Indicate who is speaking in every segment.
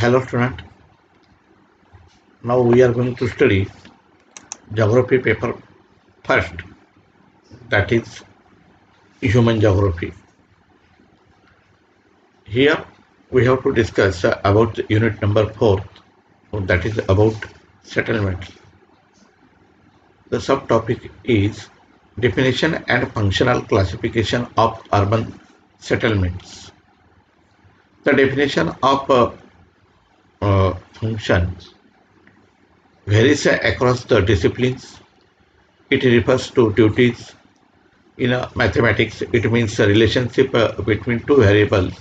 Speaker 1: Hello student, now we are going to study geography paper first, that is human geography. Here we have to discuss about unit number 4, that is about settlements. The subtopic is definition and functional classification of urban settlements. The definition of function varies across the disciplines. It refers to duties. In mathematics, it means a relationship between two variables,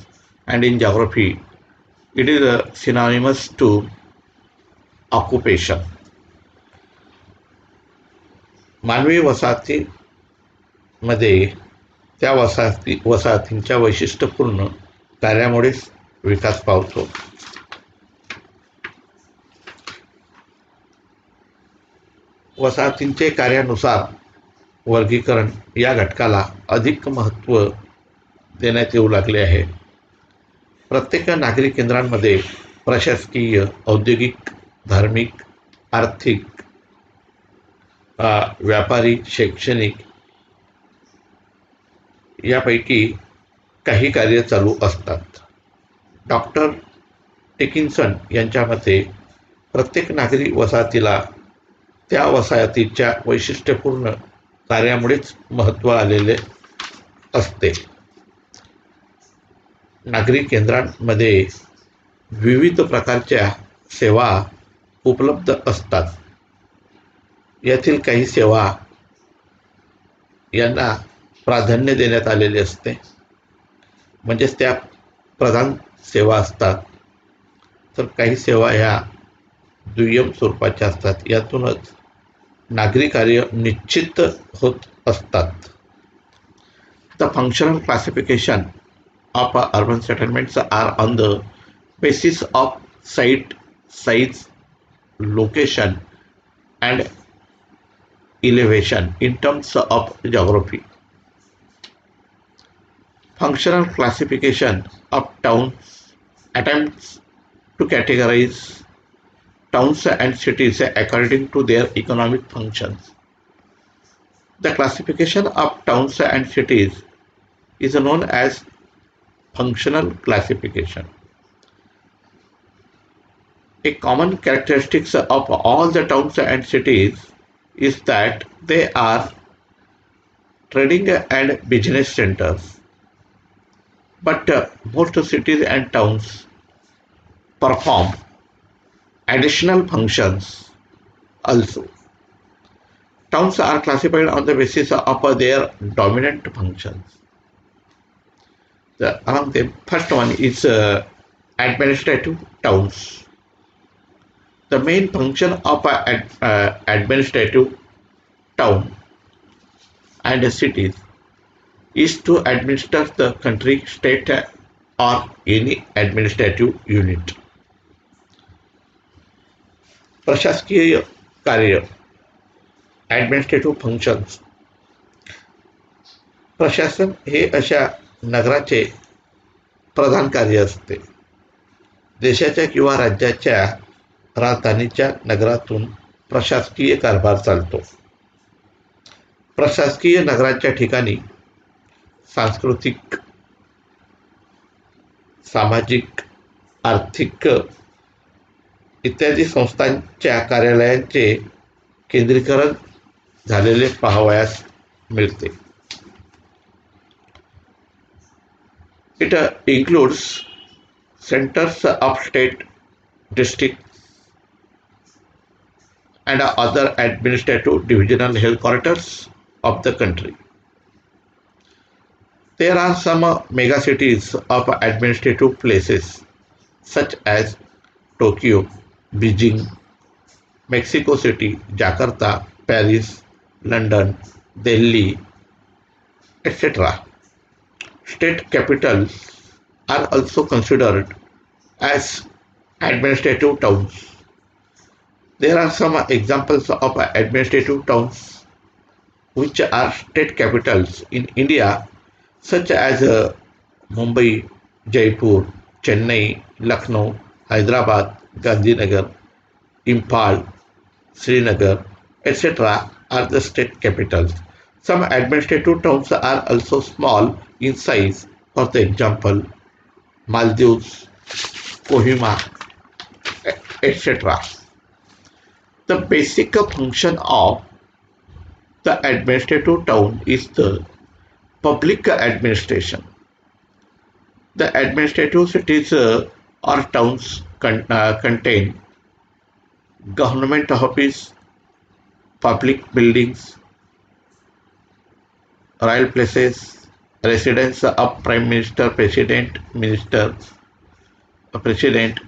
Speaker 1: and in geography, it is synonymous to occupation. मानवी वसाहतीमध्ये त्या वसाहतींच्या वैशिष्ट्यपूर्ण कार्यामुळेच विकास पावतो. वसाहतींचे कार्यानुसार वर्गीकरण या घटकाला अधिक महत्त्व देण्यात येऊ लागले आहे. प्रत्येक नागरी केंद्रांमध्ये प्रशासकीय, औद्योगिक, धार्मिक, आर्थिक, व्यापारी, शैक्षणिक यापैकी काही कार्य चालू असतात. डॉक्टर टिकिन्सन यांच्या मते प्रत्येक नागरी वसाहतीला त्या वसाहतीच्या वैशिष्ट्यपूर्ण कार्यामुळेच महत्त्व आलेले असते. नागरी केंद्रांमध्ये विविध प्रकारच्या सेवा उपलब्ध असतात. यातील काही सेवा यांना प्राधान्य देण्यात आलेले असते, म्हणजेच त्या प्रधान सेवा असतात, तर काही सेवा ह्या दुय्यम स्वरूपाच्या असतात. यातूनच नागरी कार्य निश्चित होत असतात. The functional classification of urban settlements are on the basis of site, size, location, and elevation in terms of geography. Functional classification of towns attempts to categorize towns and cities according to their economic functions. The classification of towns and cities is known as functional classification. A common characteristics of all the towns and cities is that they are trading and business centers. But most cities and towns perform additional functions also. Towns are classified on the basis of their dominant functions. Among them, first one is administrative towns. The main function of administrative town and cities is to administer the country, state, or any administrative unit. प्रशासकीय कार्य, administrative functions. प्रशासन हे अशा नगराचे प्रधान कार्य असते. देशाच्या किंवा राज्याच्या राजधानीच्या नगरातून प्रशासकीय कारभार चालतो. प्रशासकीय नगराच्या ठिकाणी सांस्कृतिक, सामाजिक, आर्थिक इत्यादी संस्थांच्या कार्यालयांचे केंद्रीकरण झालेले पाहावयास मिळते. It includes centers of state, districts, and other administrative divisional headquarters of the country. There are some megacities of administrative places such as Tokyo, Beijing, Mexico City, Jakarta, Paris, London, Delhi, etc. State capitals are also considered as administrative towns. There are some examples of administrative towns which are state capitals in India, such as Mumbai, Jaipur, Chennai, Lucknow, Hyderabad, Gandhinagar, Imphal, Srinagar, etc. are the state capitals. Some administrative towns are also small in size, for the example, Maldives, Kohima, etc. The basic function of the administrative town is the public administration. The administrative cities or towns contain government office, public buildings, royal places, residence of prime minister,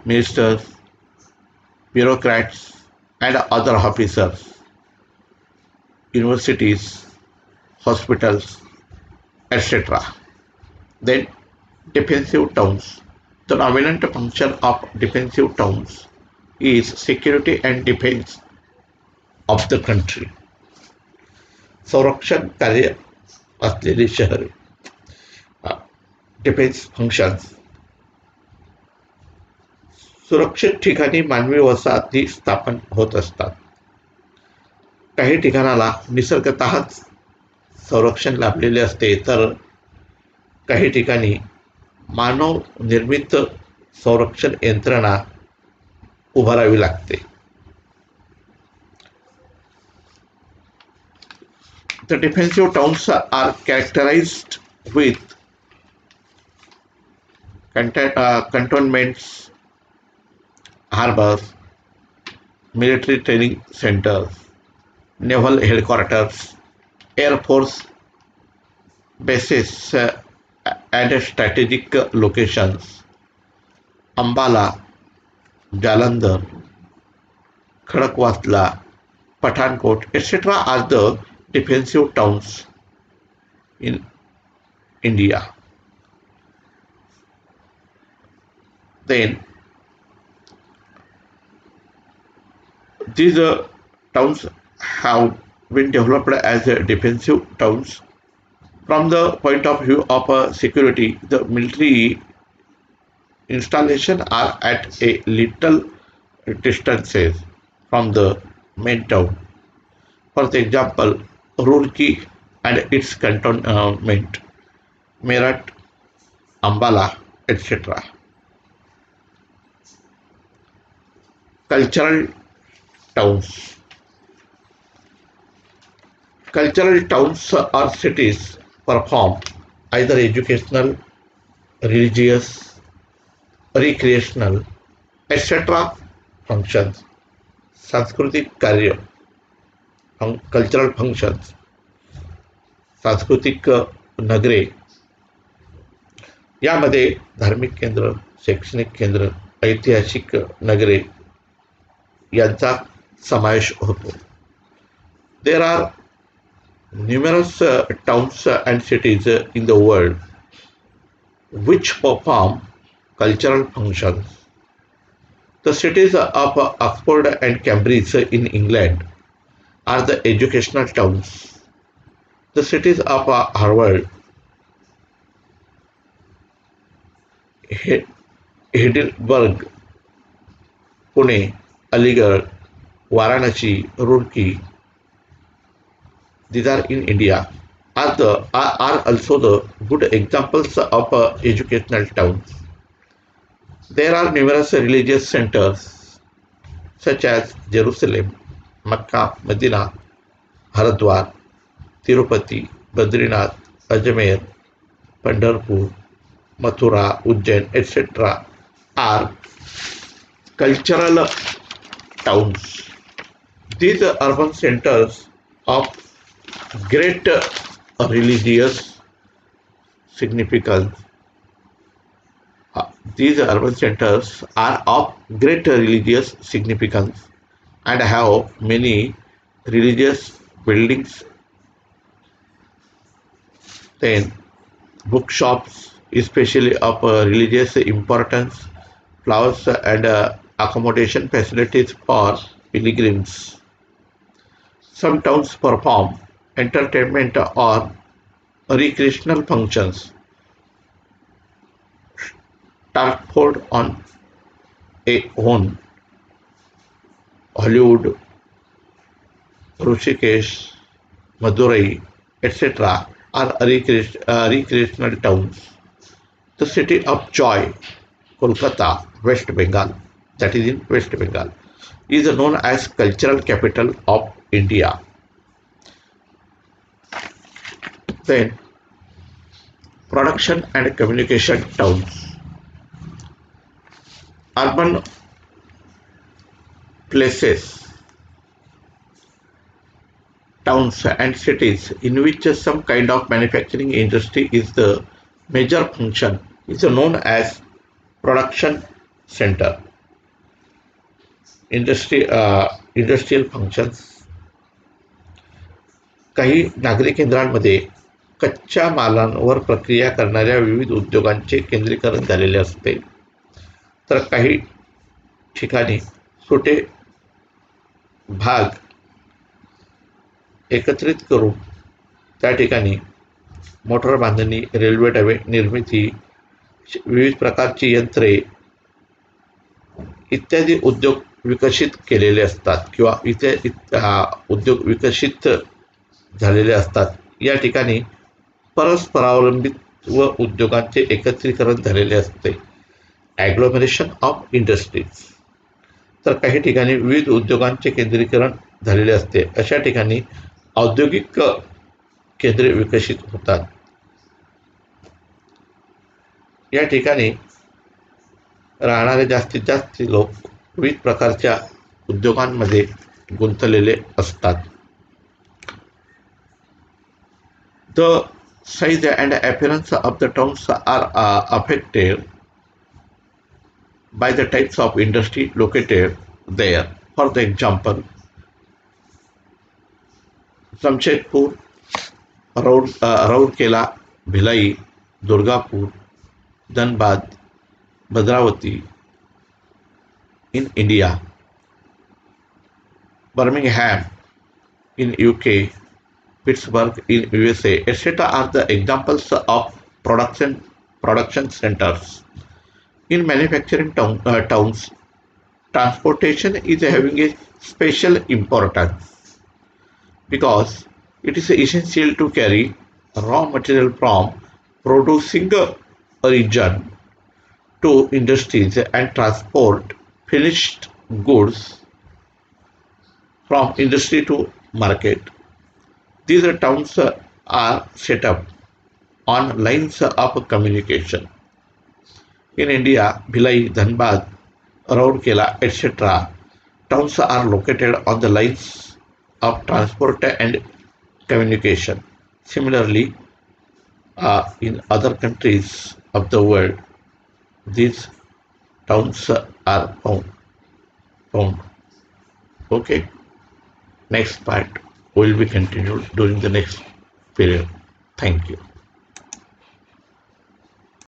Speaker 1: ministers, bureaucrats, and other officers, universities, hospitals, etc. Then defensive towns. The dominant function of defensive towns is security and defense of the country. संरक्षण कार्य असलेली शहरे. Defence functions. सुरक्षित ठिकाणी मानवी वसाहती स्थापन होत असतात. काही ठिकाणाला निसर्गतःच संरक्षण लाभलेले असते, तर काही ठिकाणी मानव निर्मित संरक्षण यंत्रणा उभारावी लागते. The defensive towns are characterized with cantonments, harbors, military training centers, naval headquarters, air force bases, and strategic locations. Ambala, Jalandhar, Khadakwasla, Pathankot, etc. are the defensive towns in India. Then these towns have been developed as defensive towns. From the point of view of security, the military installations are at a little distances from the main town. For example, Roorkee and its cantonment, Meerut, Ambala, etc. Cultural towns. Cultural towns or cities perform either educational, religious, recreational, etc. functions. सांस्कृतिक कार्य, cultural functions. सांस्कृतिक नगरे, यामध्ये धार्मिक केंद्र, शैक्षणिक केंद्र, ऐतिहासिक नगरे यांचा समावेश होतो. There are numerous towns and cities in the world which perform cultural functions. The cities of Oxford and Cambridge in England are the educational towns. The cities of Harvard, Heidelberg, Pune, Aligarh, Varanasi, Roorkee, these are in India, are also the good examples of educational towns. There are numerous religious centers such as Jerusalem, Mecca, Medina, Haridwar, Tirupati, Badrinath, Ajmer, Pandharpur, Mathura, Ujjain, etc. are cultural towns. These urban centers of great religious significance. These urban centers are of great religious significance and have many religious buildings. Then bookshops, especially of religious importance, flowers and accommodation facilities for pilgrims. Some towns perform entertainment or recreational functions. Dartford on a own Hollywood, Rishikesh, Madurai, etc. are recreational towns. The city of joy, Kolkata, West Bengal, that is in West Bengal, is known as cultural capital of India. Then production and communication towns. Urban places, towns and cities in which some kind of manufacturing industry is the major function is known as production center. Industrial functions. काही नागरी केंद्रांमध्ये कच्च्या मालांवर प्रक्रिया करणाऱ्या विविध उद्योगांचे केंद्रीकरण झालेले असते, तर काही ठिकाणी छोटे भाग एकत्रित करून त्या ठिकाणी मोटार बांधणी, रेल्वे डबे निर्मिती, विविध प्रकारची यंत्रे इत्यादी उद्योग विकसित केलेले असतात किंवा उद्योग विकसित झालेले असतात. या ठिकाणी परस्परावलंबित व उद्योगांचे एकत्रीकरण झालेले असते. ॲग्लोमरेशन ऑफ इंडस्ट्रीज. तर काही ठिकाणी विविध उद्योगांचे केंद्रीकरण झालेले असते. अशा ठिकाणी औद्योगिक केंद्रे विकसित होतात. या ठिकाणी राहणारे जास्तीत जास्त लोक विविध प्रकारच्या उद्योगांमध्ये गुंतलेले असतात. The size and appearance of the towns are affected by the types of industry located there. For the example, Jamshedpur, Rourkela, Bhilai, Durgapur, Dhanbad, Bhadravati in India, Birmingham in UK, Pittsburgh in USA, etc. are the examples of production centers. In manufacturing towns, transportation is having a special importance because it is essential to carry raw material from producing a region to industries and transport finished goods from industry to market. These towns are set up on lines of communication. In India, Bhilai, Dhanbad, Rourkela, etc. towns are located on the lines of transport and communication. Similarly, in other countries of the world, these towns are found. Okay, next part will be continued during the next period. Thank you.